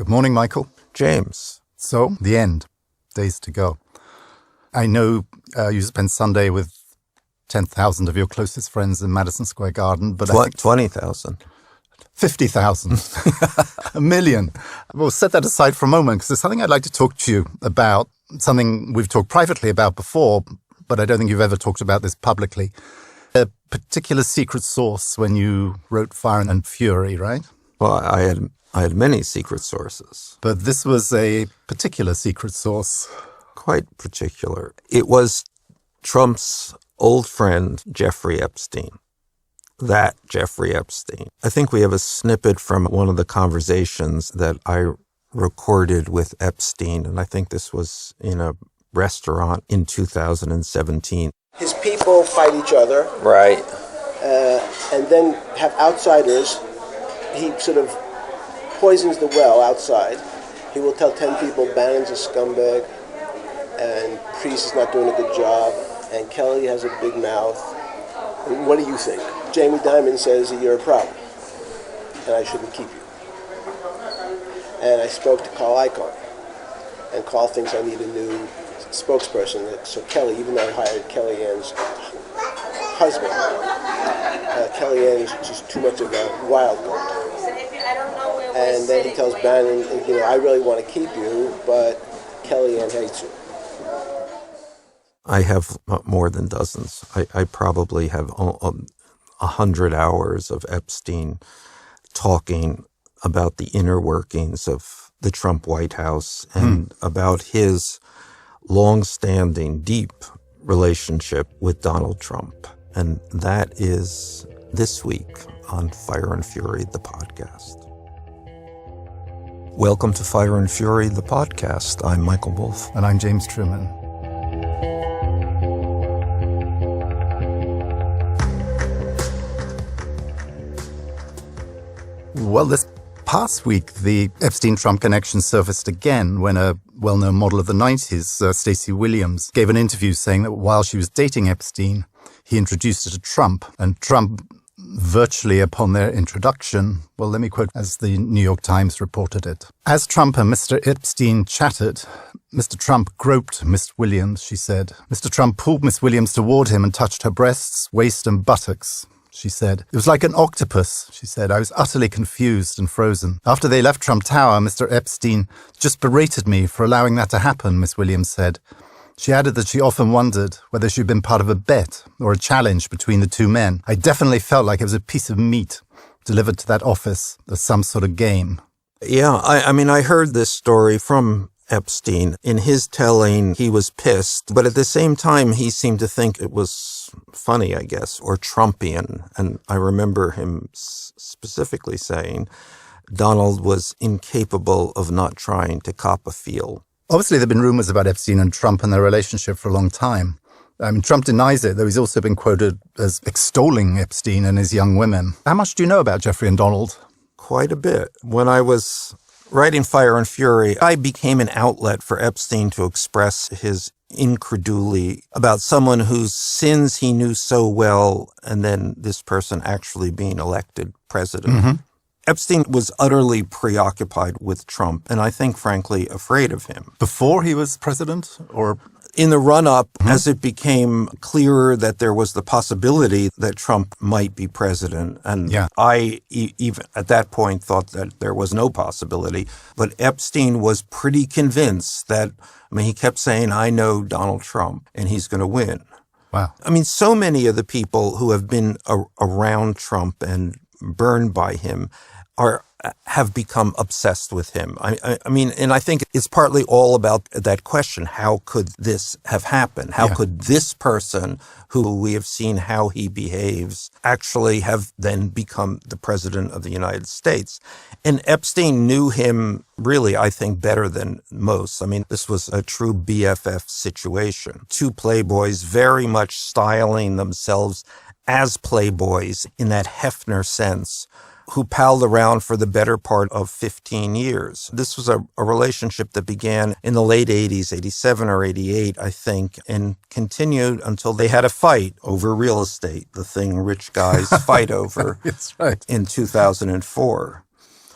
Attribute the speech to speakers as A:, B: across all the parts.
A: Good morning, Michael.
B: James.
A: So, the end. Days to go. I know you spent Sunday with 10,000 of your closest friends in Madison Square Garden, but I think
B: 20,000.
A: 50,000. A million. We'll set that aside for a moment because there's something I'd like to talk to you about, something we've talked privately about before, but I don't think you've ever talked about this publicly. A particular secret source when you wrote Fire and Fury, right?
B: Well, I had many secret sources.
A: But this was a particular secret source.
B: Quite particular. It was Trump's old friend, Jeffrey Epstein. That Jeffrey Epstein. I think we have a snippet from one of the conversations that I recorded with Epstein, and I think this was in a restaurant in 2017.
C: His people fight each other.
B: Right.
C: And then have outsiders. He sort of poisons the well outside. He will tell 10 people Bannon's a scumbag and Priest is not doing a good job and Kelly has a big mouth. And what do you think? Jamie Dimon says that you're a problem and I shouldn't keep you. And I spoke to Carl Icahn, and Carl thinks I need a new spokesperson. So Kelly, even though I hired Kellyanne's husband, Kellyanne is just too much of a wild card. And then he tells Bannon, I really want to keep you, but Kellyanne hates you.
B: I have more than dozens. I probably have 100 hours of Epstein talking about the inner workings of the Trump White House and about his long-standing, deep relationship with Donald Trump. And that is this week on Fire and Fury, the podcast. Welcome to Fire and Fury, the podcast. I'm Michael Wolff.
A: And I'm James Truman. Well, this past week, the Epstein-Trump connection surfaced again when a well-known model of the 90s, Stacey Williams, gave an interview saying that while she was dating Epstein, he introduced her to Trump. And Trump, virtually upon their introduction, well, let me quote as the New York Times reported it. As Trump and Mr. Epstein chatted, Mr. Trump groped Miss Williams, she said. Mr. Trump pulled Miss Williams toward him and touched her breasts, waist and buttocks. She said. It was like an octopus, she said. I was utterly confused and frozen. After they left Trump Tower, Mr. Epstein just berated me for allowing that to happen, Miss Williams said. She added that she often wondered whether she'd been part of a bet or a challenge between the two men. I definitely felt like it was a piece of meat delivered to that office as some sort of game.
B: Yeah, I heard this story from Epstein. In his telling, he was pissed, but at the same time, he seemed to think it was funny, I guess, or Trumpian. And I remember him specifically saying Donald was incapable of not trying to cop a feel.
A: Obviously, there have been rumors about Epstein and Trump and their relationship for a long time. Trump denies it, though he's also been quoted as extolling Epstein and his young women. How much do you know about Jeffrey and Donald?
B: Quite a bit. When I was writing Fire and Fury, I became an outlet for Epstein to express his incredulity about someone whose sins he knew so well, and then this person actually being elected president. Mm-hmm. Epstein was utterly preoccupied with Trump, and I think, frankly, afraid of him.
A: Before he was president, or?
B: In the run-up, as it became clearer that there was the possibility that Trump might be president, and I even at that point thought that there was no possibility, but Epstein was pretty convinced that, he kept saying, I know Donald Trump, and he's going to win.
A: Wow.
B: So many of the people who have been around Trump and burned by him have become obsessed with him. And I think it's partly all about that question. How could this have happened? How could this person, who we have seen how he behaves, actually have then become the president of the United States? And Epstein knew him really, I think, better than most. This was a true BFF situation. Two playboys very much styling themselves as playboys in that Hefner sense, who palled around for the better part of 15 years. This was a relationship that began in the late 80s, 87 or 88, I think, and continued until they had a fight over real estate, the thing rich guys fight over
A: That's right.
B: in 2004.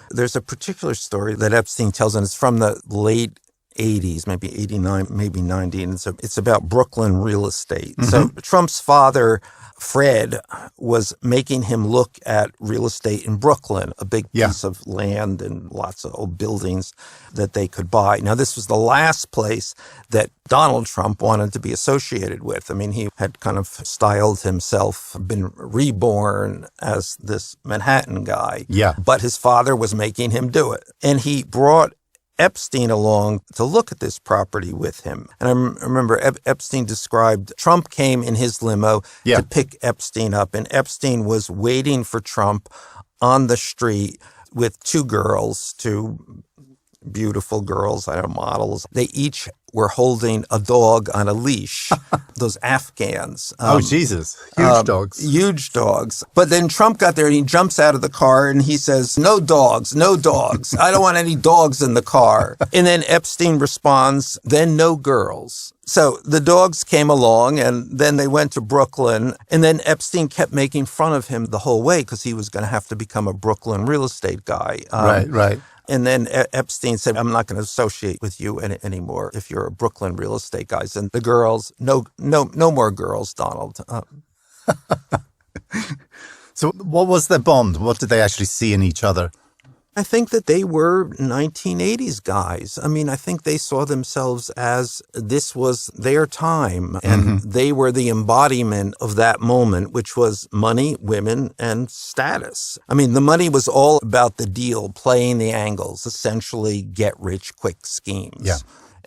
B: There's a particular story that Epstein tells, and it's from the late 80s, maybe 89, maybe 90, and it's about Brooklyn real estate. So Trump's father, Fred, was making him look at real estate in Brooklyn, a big piece of land and lots of old buildings that they could buy. Now, this was the last place that Donald Trump wanted to be associated with. I mean, he had kind of styled himself, been reborn as this Manhattan guy.
A: Yeah.
B: But his father was making him do it. And he brought Epstein along to look at this property with him. And I remember Epstein described Trump came in his limo to pick Epstein up, and Epstein was waiting for Trump on the street with two beautiful girls, models. They each were holding a dog on a leash, those Afghans.
A: Oh, Jesus. Huge dogs.
B: Huge dogs. But then Trump got there and he jumps out of the car and he says, no dogs, no dogs. I don't want any dogs in the car. And then Epstein responds, then no girls. So the dogs came along and then they went to Brooklyn, and then Epstein kept making fun of him the whole way because he was going to have to become a Brooklyn real estate guy.
A: Right.
B: And then Epstein said, I'm not going to associate with you anymore if you're a Brooklyn real estate guy. And the girls, no more girls, Donald.
A: So what was their bond? What did they actually see in each other?
B: I think that they were 1980s guys. I mean, I think they saw themselves as this was their time, and they were the embodiment of that moment, which was money, women, and status. I mean, the money was all about the deal, playing the angles, essentially get-rich-quick schemes.
A: Yeah.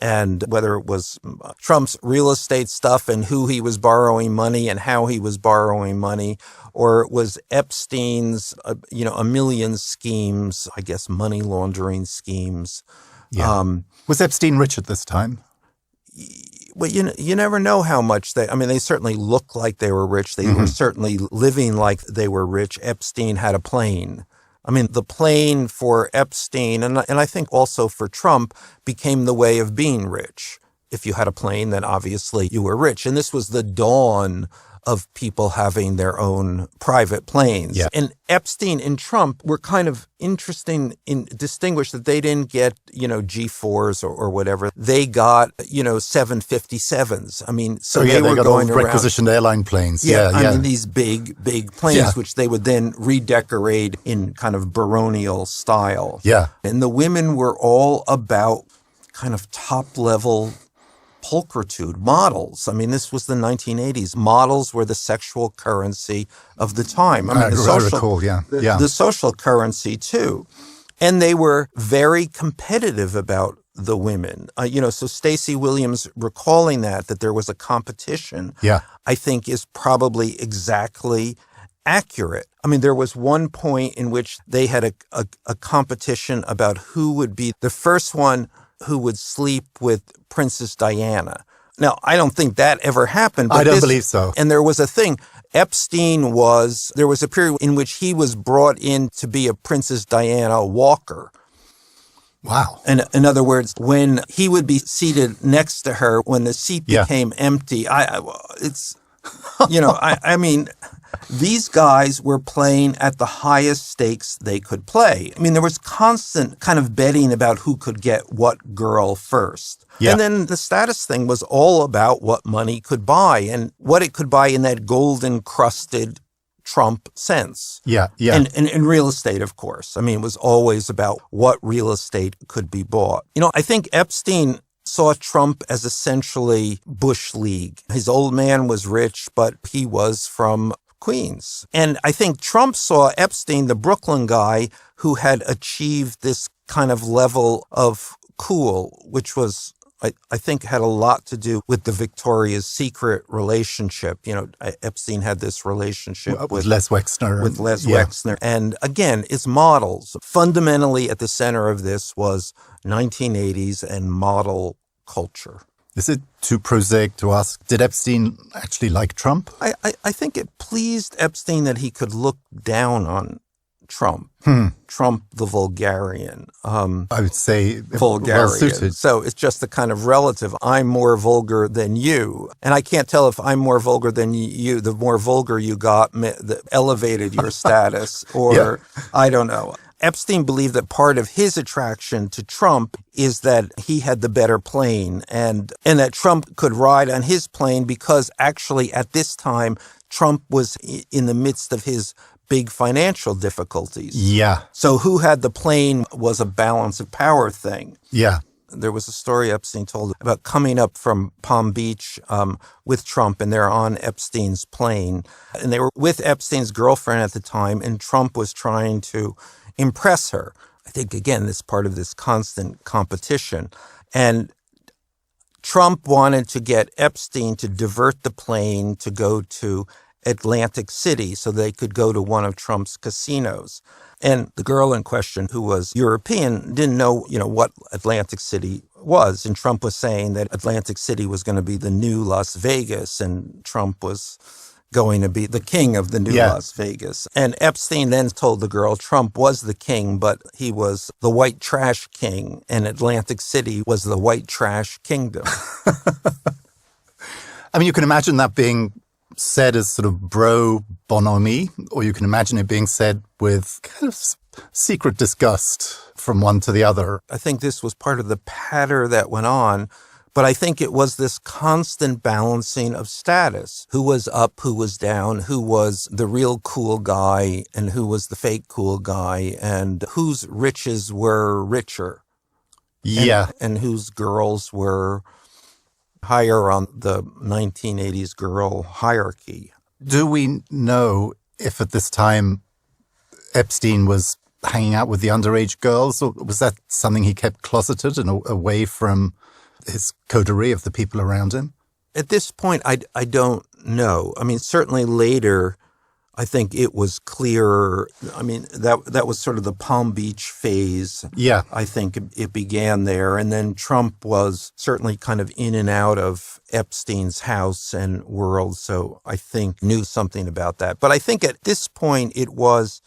B: And whether it was Trump's real estate stuff and who he was borrowing money and how he was borrowing money, or it was Epstein's, a million schemes, I guess money laundering schemes.
A: Yeah. Was Epstein rich at this time?
B: Well, you never know how much they certainly looked like they were rich. They were certainly living like they were rich. Epstein had a plane. I mean, the plane for Epstein, and I think also for Trump, became the way of being rich. If you had a plane, then obviously you were rich. And this was the dawn of people having their own private planes.
A: Yeah.
B: And Epstein and Trump were kind of interesting and distinguished that they didn't get, G4s or whatever. They got, 757s. I mean, so they were
A: got
B: going
A: all
B: around
A: requisitioned airline planes.
B: I mean, these big planes, which they would then redecorate in kind of baronial style.
A: Yeah.
B: And the women were all about kind of top-level pulchritude, models. I mean, this was the 1980s. Models were the sexual currency of the time. I mean, the social currency too. And they were very competitive about the women. So Stacey Williams recalling that there was a competition, I think is probably exactly accurate. I mean, there was one point in which they had a competition about who would be the first one who would sleep with Princess Diana. Now, I don't think that ever happened. But
A: I don't believe so.
B: And there was a thing. There was a period in which he was brought in to be a Princess Diana walker.
A: Wow.
B: And in other words, when he would be seated next to her, when the seat became empty, these guys were playing at the highest stakes they could play. I mean, there was constant kind of betting about who could get what girl first. Yeah. And then the status thing was all about what money could buy and what it could buy in that golden-crusted Trump sense.
A: Yeah.
B: And in real estate, of course. I mean, it was always about what real estate could be bought. I think Epstein saw Trump as essentially Bush League. His old man was rich, but he was from Queens. And I think Trump saw Epstein, the Brooklyn guy, who had achieved this kind of level of cool, which was, I think, had a lot to do with the Victoria's Secret relationship. Epstein had this relationship
A: with Les Wexner.
B: With Les Wexner. And again, it's models. Fundamentally at the center of this was 1980s and model culture.
A: Is it too prosaic to ask, did Epstein actually like Trump?
B: I think it pleased Epstein that he could look down on Trump. Trump, the vulgarian.
A: I would say
B: vulgarian.
A: Well-suited.
B: So it's just the kind of relative. I'm more vulgar than you. And I can't tell if I'm more vulgar than you. The more vulgar you got, elevated your status, or I don't know. Epstein believed that part of his attraction to Trump is that he had the better plane and that Trump could ride on his plane because actually at this time, Trump was in the midst of his big financial difficulties.
A: Yeah.
B: So who had the plane was a balance of power thing.
A: Yeah.
B: There was a story Epstein told about coming up from Palm Beach with Trump, and they're on Epstein's plane. And they were with Epstein's girlfriend at the time, and Trump was trying to impress her. I think, again, this part of this constant competition. And Trump wanted to get Epstein to divert the plane to go to Atlantic City so they could go to one of Trump's casinos. And the girl in question, who was European, didn't know, what Atlantic City was. And Trump was saying that Atlantic City was going to be the new Las Vegas, and Trump was going to be the king of the new Las Vegas. And Epstein then told the girl Trump was the king, but he was the white trash king, and Atlantic City was the white trash kingdom.
A: I mean, you can imagine that being said as sort of bro bonhomie, or you can imagine it being said with kind of secret disgust from one to the other.
B: I think this was part of the patter that went on, but I think it was this constant balancing of status. Who was up, who was down, who was the real cool guy and who was the fake cool guy, and whose riches were richer.
A: Yeah.
B: And whose girls were higher on the 1980s girl hierarchy.
A: Do we know if at this time Epstein was hanging out with the underage girls, or was that something he kept closeted and away from his coterie of the people around him?
B: At this point, I don't know. I mean, certainly later, I think it was clearer. I mean, that was sort of the Palm Beach phase.
A: Yeah.
B: I think it began there. And then Trump was certainly kind of in and out of Epstein's house and world. So I think knew something about that. But I think at this point, it was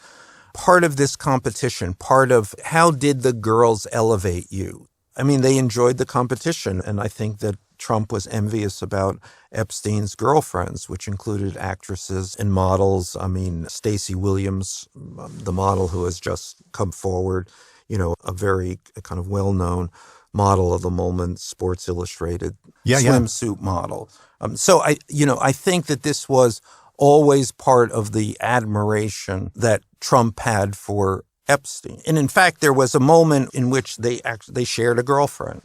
B: part of this competition, part of how did the girls elevate you? I mean, they enjoyed the competition. And I think that Trump was envious about Epstein's girlfriends, which included actresses and models. I mean, Stacey Williams, the model who has just come forward, a very kind of well-known model of the moment, Sports Illustrated swimsuit model. So I think that this was always part of the admiration that Trump had for Epstein. And in fact, there was a moment in which they shared a girlfriend.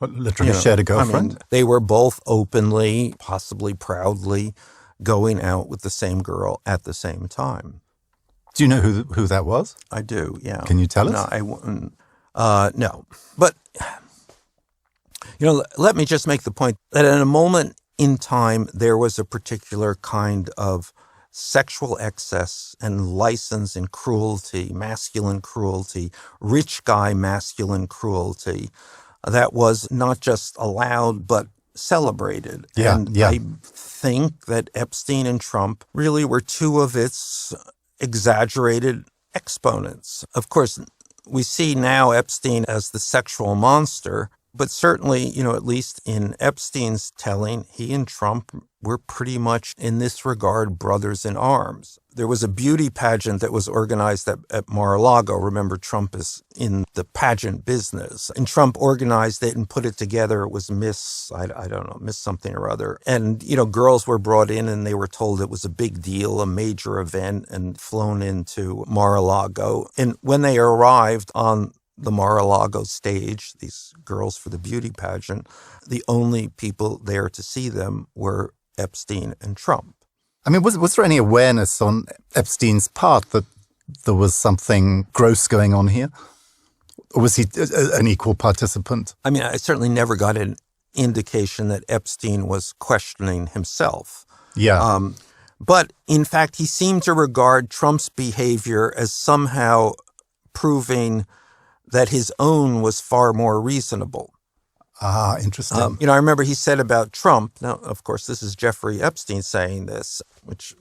A: Literally shared a girlfriend?
B: I mean, they were both openly, possibly proudly, going out with the same girl at the same time.
A: Do you know who that was?
B: I do, yeah.
A: Can you tell us?
B: No, I wouldn't. No. But, let me just make the point that at a moment in time, there was a particular kind of sexual excess and license and cruelty, masculine cruelty, rich guy masculine cruelty, that was not just allowed, but celebrated. I think that Epstein and Trump really were two of its exaggerated exponents. Of course, we see now Epstein as the sexual monster, but certainly, at least in Epstein's telling, he and Trump were pretty much in this regard brothers in arms. There was a beauty pageant that was organized at Mar-a-Lago. Remember, Trump is in the pageant business. And Trump organized it and put it together. It was Miss something or other. And, girls were brought in and they were told it was a big deal, a major event, and flown into Mar-a-Lago. And when they arrived on the Mar-a-Lago stage, these girls for the beauty pageant, the only people there to see them were Epstein and Trump.
A: I mean, was there any awareness on Epstein's part that there was something gross going on here? Or was he an equal participant?
B: I mean, I certainly never got an indication that Epstein was questioning himself.
A: Yeah.
B: But in fact, he seemed to regard Trump's behavior as somehow proving that his own was far more reasonable.
A: Ah, interesting.
B: I remember he said about Trump, now, of course, this is Jeffrey Epstein saying this, which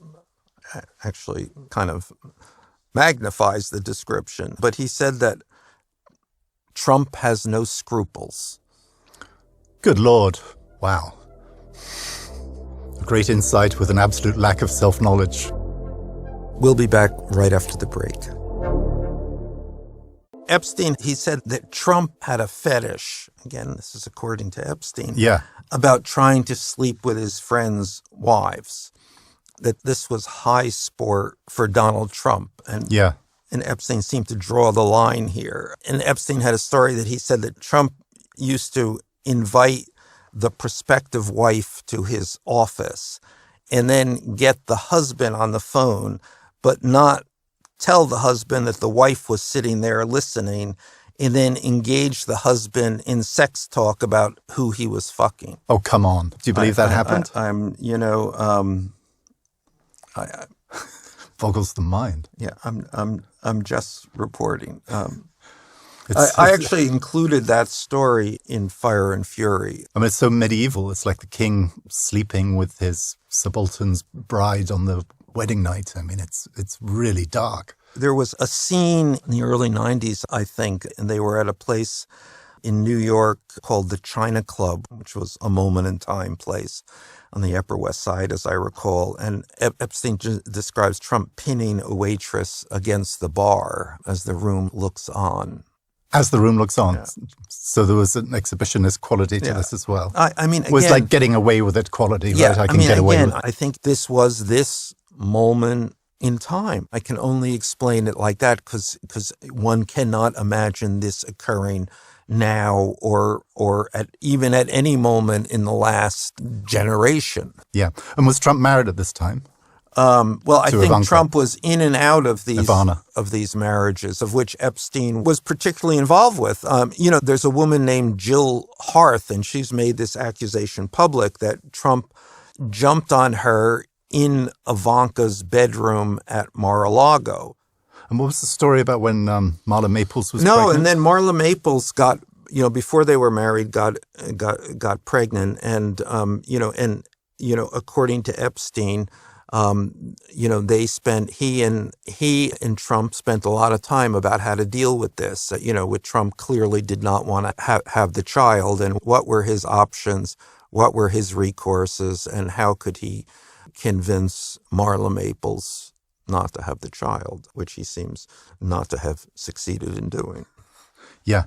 B: actually kind of magnifies the description. But he said that Trump has no scruples.
A: Good Lord. Wow. A great insight with an absolute lack of self-knowledge.
B: We'll be back right after the break. Epstein, he said that Trump had a fetish, again, this is according to Epstein,
A: Yeah.
B: about trying to sleep with his friends' wives, that this was high sport for Donald Trump.
A: Yeah.
B: And Epstein seemed to draw the line here. And Epstein had a story that he said that Trump used to invite the prospective wife to his office and then get the husband on the phone, but not tell the husband that the wife was sitting there listening, and then engage the husband in sex talk about who he was fucking.
A: Oh, come on. Do you believe that happened? Boggles the mind.
B: Yeah, I'm just reporting. I actually included that story in Fire and Fury.
A: I mean, it's so medieval. It's like the king sleeping with his subaltern's bride on the wedding night. I mean, it's really dark.
B: There was a scene in the early 90s, I think, and they were at a place in New York called the China Club, which was a moment in time place on the Upper West Side, as I recall. And Epstein describes Trump pinning a waitress against the bar as the room looks on.
A: As the room looks on.
B: Yeah.
A: So there was an exhibitionist quality to this as well.
B: I mean,
A: it was
B: again,
A: like getting away with it quality,
B: yeah,
A: right? I can get away with it.
B: I think this was this moment in time. I can only explain it like that because one cannot imagine this occurring now or even at any moment in the last generation.
A: Yeah. And was Trump married at this time?
B: Well, I think
A: Ivanka.
B: Trump was in and out of these marriages, of which Epstein was particularly involved with. There's a woman named Jill Harth, and she's made this accusation public that Trump jumped on her in Ivanka's bedroom at Mar-a-Lago.
A: And what was the story about when Marla Maples was pregnant?
B: No, and then Marla Maples got, before they were married, got pregnant, and according to Epstein, he and Trump spent a lot of time about how to deal with this. With Trump clearly did not want to have the child, and what were his options, what were his recourses, and how could he convince Marla Maples not to have the child, which he seems not to have succeeded in doing.
A: Yeah.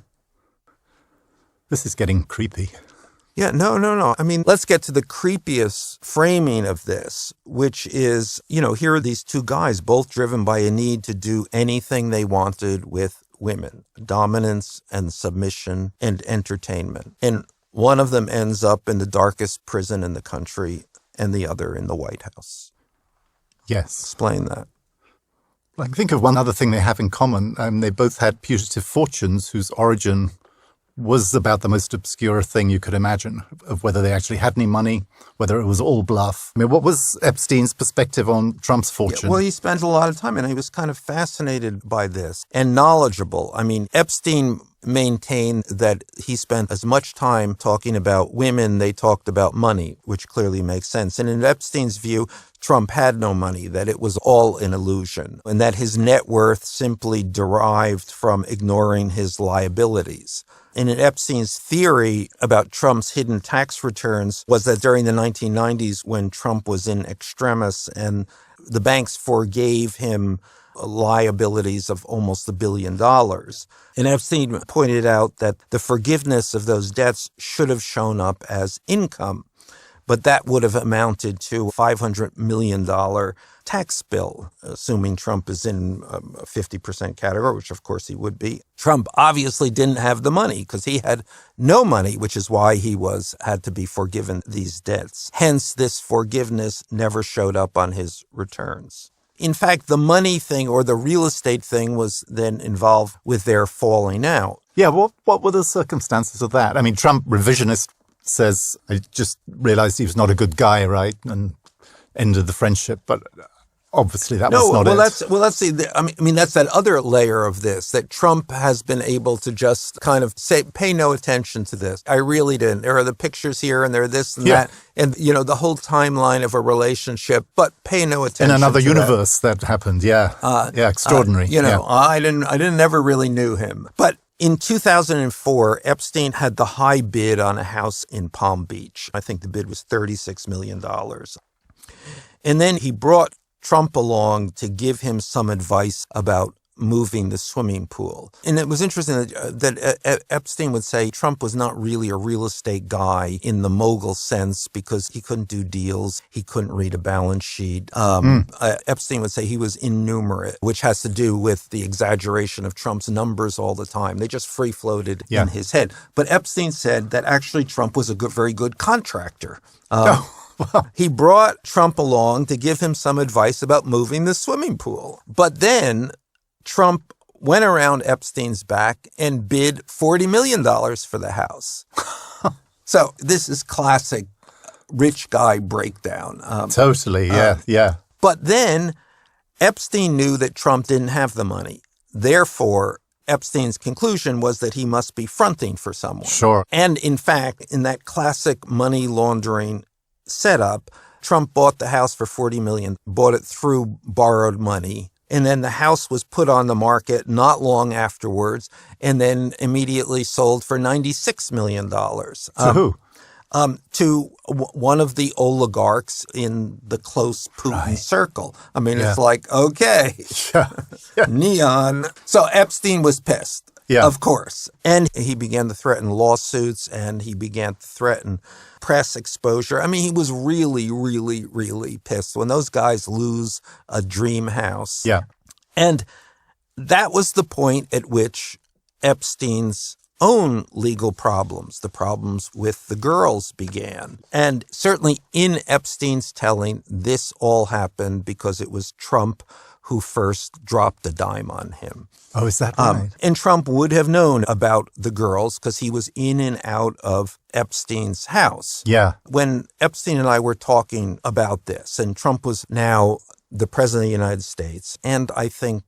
A: This is getting creepy.
B: Yeah, no. I mean, let's get to the creepiest framing of this, which is, here are these two guys, both driven by a need to do anything they wanted with women, dominance and submission and entertainment. And one of them ends up in the darkest prison in the country and the other in the White House.
A: Yes.
B: Explain that.
A: I can think of one other thing they have in common. They both had putative fortunes whose origin was about the most obscure thing you could imagine, of whether they actually had any money, whether it was all bluff. I mean, what was Epstein's perspective on Trump's fortune?
B: Yeah, well, he spent a lot of time, and he was kind of fascinated by this and knowledgeable. I mean, Epstein maintained that he spent as much time talking about women, they talked about money, which clearly makes sense. And in Epstein's view, Trump had no money, that it was all an illusion, and that his net worth simply derived from ignoring his liabilities. And in Epstein's theory about Trump's hidden tax returns was that during the 1990s, when Trump was in extremis and the banks forgave him liabilities of almost $1 billion. And Epstein pointed out that the forgiveness of those debts should have shown up as income, but that would have amounted to a $500 million tax bill, assuming Trump is in a 50% category, which of course he would be. Trump obviously didn't have the money because he had no money, which is why he had to be forgiven these debts. Hence, this forgiveness never showed up on his returns. In fact, the money thing or the real estate thing was then involved with their falling out.
A: Yeah, what were the circumstances of that? I mean, Trump, revisionist, says, I just realized he was not a good guy, right? And ended the friendship. But obviously that was not it.
B: Let's see. I mean, that's that other layer of this, that Trump has been able to just kind of say, pay no attention to this. I really didn't. There are the pictures here and there are this and that. And, the whole timeline of a relationship, but pay no attention
A: in another
B: to
A: universe that happened. Yeah. Extraordinary.
B: I never really knew him. But in 2004, Epstein had the high bid on a house in Palm Beach. I think the bid was $36 million. And then he brought Trump along to give him some advice about moving the swimming pool. And it was interesting that Epstein would say Trump was not really a real estate guy in the mogul sense because he couldn't do deals. He couldn't read a balance sheet. Epstein would say he was innumerate, which has to do with the exaggeration of Trump's numbers all the time. They just free floated in his head. But Epstein said that actually Trump was a very good contractor. He brought Trump along to give him some advice about moving the swimming pool. But then Trump went around Epstein's back and bid $40 million for the house. So this is classic rich guy breakdown.
A: Totally, yeah.
B: But then Epstein knew that Trump didn't have the money. Therefore, Epstein's conclusion was that he must be fronting for someone.
A: Sure.
B: And in fact, in that classic money laundering setup, Trump bought the house for $40 million, bought it through borrowed money. And then the house was put on the market not long afterwards and then immediately sold for $96 million.
A: To who?
B: To one of the oligarchs in the close Putin circle. I mean, it's like, okay, neon. So Epstein was pissed, of course. And he began to threaten lawsuits and he began to threaten press exposure. I mean, he was really, really, really pissed when those guys lose a dream house.
A: Yeah.
B: And that was the point at which Epstein's own legal problems, the problems with the girls, began. And certainly in Epstein's telling, this all happened because it was Trump who first dropped a dime on him.
A: Oh, is that right?
B: And Trump would have known about the girls because he was in and out of Epstein's house.
A: Yeah.
B: When Epstein and I were talking about this, and Trump was now the president of the United States, and I think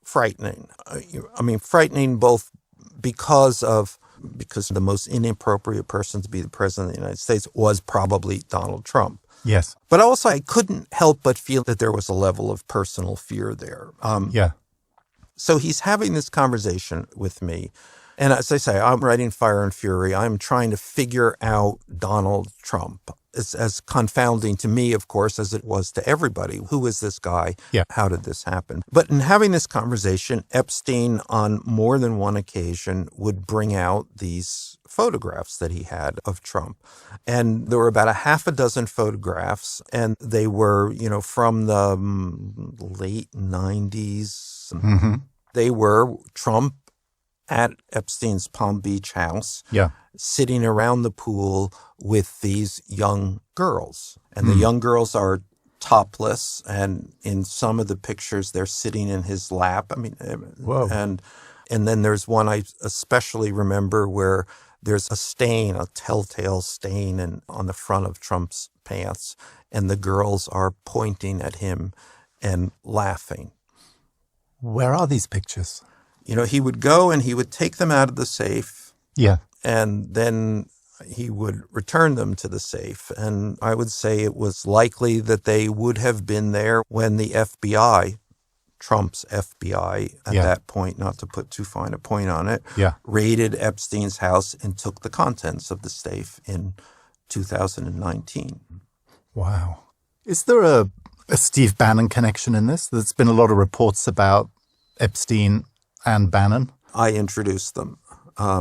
B: frightening. I mean, frightening both because the most inappropriate person to be the president of the United States was probably Donald Trump.
A: Yes.
B: But also, I couldn't help but feel that there was a level of personal fear there. So he's having this conversation with me. And as I say, I'm writing Fire and Fury. I'm trying to figure out Donald Trump. It's as confounding to me, of course, as it was to everybody. Who is this guy?
A: Yeah.
B: How did this happen? But in having this conversation, Epstein, on more than one occasion, would bring out these photographs that he had of Trump. And there were about a half a dozen photographs, and they were, from the late 90s.
A: Mm-hmm.
B: They were Trump at Epstein's Palm Beach house, sitting around the pool with these young girls. And the young girls are topless, and in some of the pictures, they're sitting in his lap. I mean,
A: whoa.
B: And then there's one I especially remember where there's a stain, a telltale stain on the front of Trump's pants, and the girls are pointing at him and laughing.
A: Where are these pictures?
B: He would go and he would take them out of the safe.
A: Yeah.
B: And then he would return them to the safe. And I would say it was likely that they would have been there when the FBI, Trump's FBI at that point, not to put too fine a point on it, raided Epstein's house and took the contents of the safe in 2019.
A: Wow. Is there a Steve Bannon connection in this? There's been a lot of reports about Epstein and Bannon.
B: I introduced them.
A: I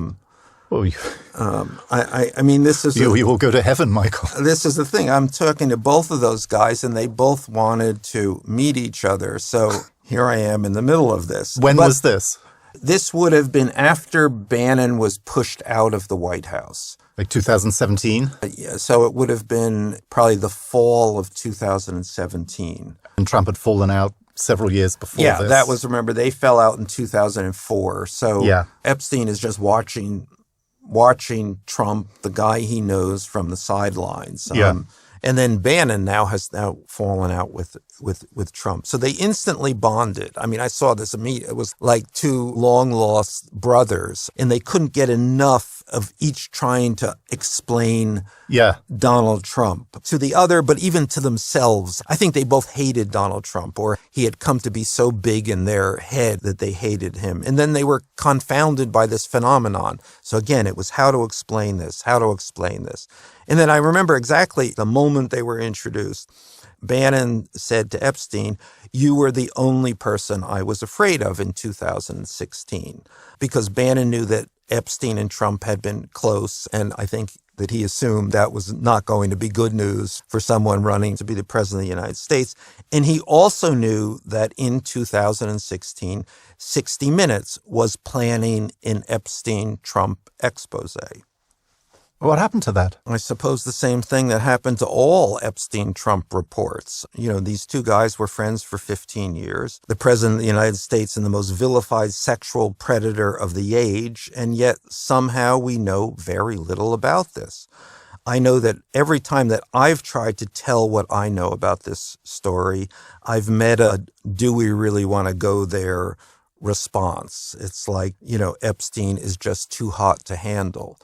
B: mean, this is...
A: You will go to heaven, Michael.
B: This is the thing. I'm talking to both of those guys, and they both wanted to meet each other. So here I am in the middle of this.
A: When was this?
B: This would have been after Bannon was pushed out of the White House.
A: Like 2017?
B: Yeah, so it would have been probably the fall of 2017.
A: And Trump had fallen out several years before this.
B: Yeah, that was, remember, they fell out in 2004. So Epstein is just watching Trump, the guy he knows, from the sidelines. And then Bannon has fallen out with Trump. So they instantly bonded. I mean, I saw this immediately. It was like two long-lost brothers, and they couldn't get enough of each trying to explain Donald Trump to the other, but even to themselves. I think they both hated Donald Trump, or he had come to be so big in their head that they hated him. And then they were confounded by this phenomenon. So again, it was how to explain this. And then I remember exactly the moment they were introduced. Bannon said to Epstein, "You were the only person I was afraid of in 2016," because Bannon knew that Epstein and Trump had been close, and I think that he assumed that was not going to be good news for someone running to be the president of the United States. And he also knew that in 2016, 60 Minutes was planning an Epstein-Trump expose.
A: What happened to that?
B: I suppose the same thing that happened to all Epstein-Trump reports. These two guys were friends for 15 years. The president of the United States and the most vilified sexual predator of the age, and yet somehow we know very little about this. I know that every time that I've tried to tell what I know about this story, I've met a "do we really want to go there" response. It's like, Epstein is just too hot to handle.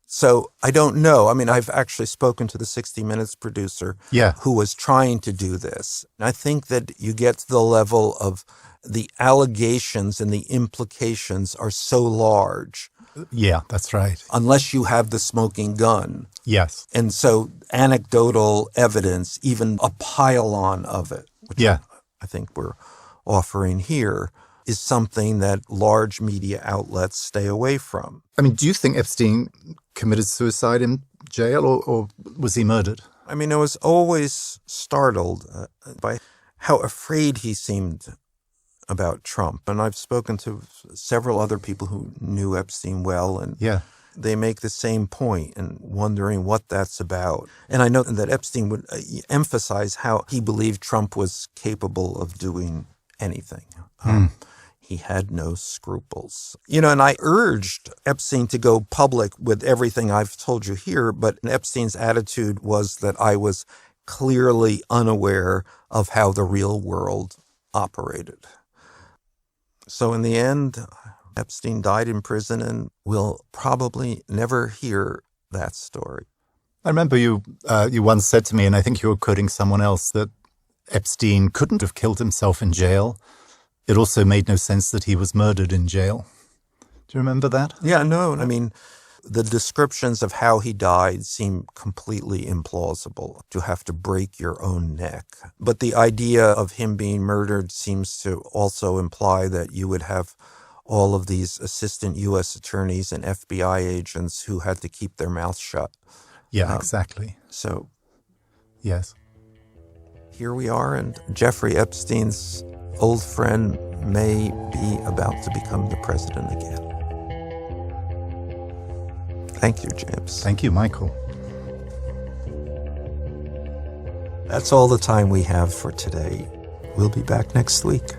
B: So I don't know. I mean, I've actually spoken to the 60 Minutes producer who was trying to do this. I think that you get to the level of the allegations and the implications are so large.
A: Yeah, that's right.
B: Unless you have the smoking gun.
A: Yes.
B: And so anecdotal evidence, even a pile-on of it, which I think we're offering here, is something that large media outlets stay away from.
A: I mean, do you think Epstein committed suicide in jail or was he murdered?
B: I mean, I was always startled by how afraid he seemed about Trump. And I've spoken to several other people who knew Epstein well, and they make the same point and wondering what that's about. And I know that Epstein would emphasize how he believed Trump was capable of doing anything. He had no scruples. And I urged Epstein to go public with everything I've told you here, but Epstein's attitude was that I was clearly unaware of how the real world operated. So in the end, Epstein died in prison, and we'll probably never hear that story.
A: I remember you once said to me, and I think you were quoting someone else, that Epstein couldn't have killed himself in jail. It also made no sense that he was murdered in jail. Do you remember that?
B: Yeah, no. I mean, the descriptions of how he died seem completely implausible, to have to break your own neck. But the idea of him being murdered seems to also imply that you would have all of these assistant U.S. attorneys and FBI agents who had to keep their mouths shut.
A: Yeah, exactly.
B: So,
A: yes.
B: Here we are, and Jeffrey Epstein's old friend may be about to become the president again. Thank you, James.
A: Thank you, Michael.
B: That's all the time we have for today. We'll be back next week.